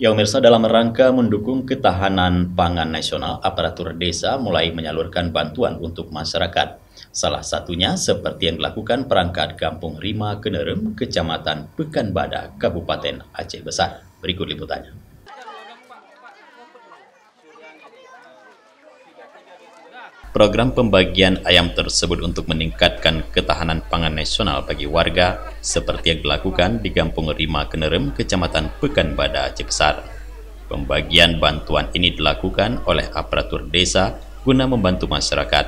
Ya, pemirsa, dalam rangka mendukung ketahanan pangan nasional, aparatur desa mulai menyalurkan bantuan untuk masyarakat. Salah satunya seperti yang dilakukan perangkat Kampung Rima Kenerem, Kecamatan Pekanbadak, Kabupaten Aceh Besar. Berikut liputannya. Program pembagian ayam tersebut untuk meningkatkan ketahanan pangan nasional bagi warga seperti yang dilakukan di Kampung Rima Kenerem, Kecamatan Pekanbadak, Aceh Besar. Pembagian bantuan ini dilakukan oleh aparatur desa guna membantu masyarakat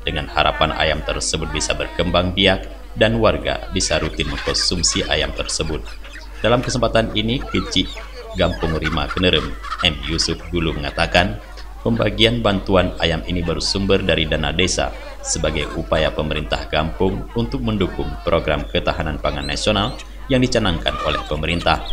dengan harapan ayam tersebut bisa berkembang biak dan warga bisa rutin mengkonsumsi ayam tersebut. Dalam kesempatan ini, Kecik Kampung Rima Kenerem, M. Yusuf Gulu mengatakan, pembagian bantuan ayam ini bersumber dari dana desa sebagai upaya pemerintah kampung untuk mendukung program ketahanan pangan nasional yang dicanangkan oleh pemerintah.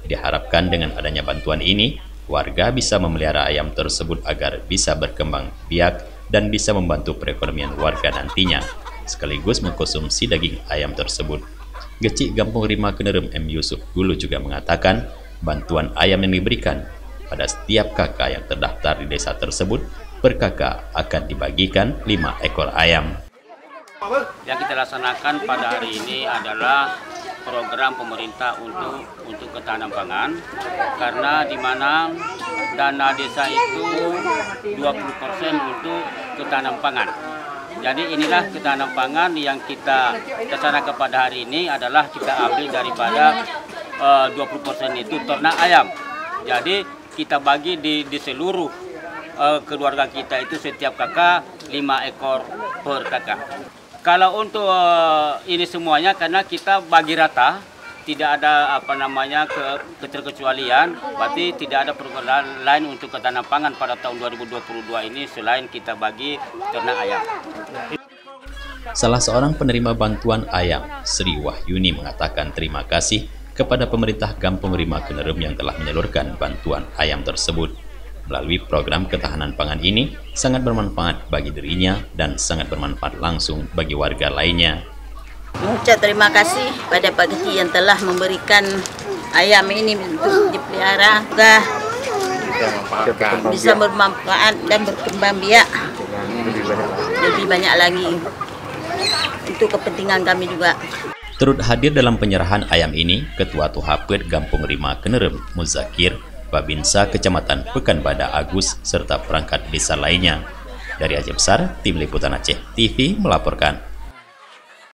Diharapkan dengan adanya bantuan ini, warga bisa memelihara ayam tersebut agar bisa berkembang biak dan bisa membantu perekonomian warga nantinya, sekaligus mengkonsumsi daging ayam tersebut. Kecik Kampung Rima Kenerem M. Yusuf Gulu juga mengatakan, bantuan ayam yang diberikan pada setiap kakak yang terdaftar di desa tersebut, per kakak akan dibagikan 5 ekor ayam. Yang kita laksanakan pada hari ini adalah program pemerintah untuk ketahanan pangan, karena di mana dana desa itu 20% untuk ketahanan pangan. Jadi inilah ketahanan pangan yang kita laksanakan pada hari ini adalah kita ambil daripada 20% itu ternak ayam. Jadi kita bagi di seluruh keluarga kita itu setiap kakak 5 ekor per kakak. Kalau untuk ini semuanya karena kita bagi rata, tidak ada keterkecualian, berarti tidak ada program lain untuk ketahanan pangan pada tahun 2022 ini selain kita bagi ternak ayam. Salah seorang penerima bantuan ayam, Sri Wahyuni, mengatakan terima kasih kepada pemerintah Kampung Rima Kenerem yang telah menyalurkan bantuan ayam tersebut. Melalui program ketahanan pangan ini sangat bermanfaat bagi dirinya dan sangat bermanfaat langsung bagi warga lainnya. Mengucap terima kasih pada Pak Kecik yang telah memberikan ayam ini untuk dipelihara, bisa bermanfaat dan berkembang biak lebih banyak lagi untuk kepentingan kami juga. Turut hadir dalam penyerahan ayam ini Ketua Tuhapet Kampung Rima Kenerem Muzakir, Babinsa Kecamatan Pekanbadak Agus, serta perangkat desa lainnya. Dari Aceh Besar, Tim Liputan Aceh TV melaporkan.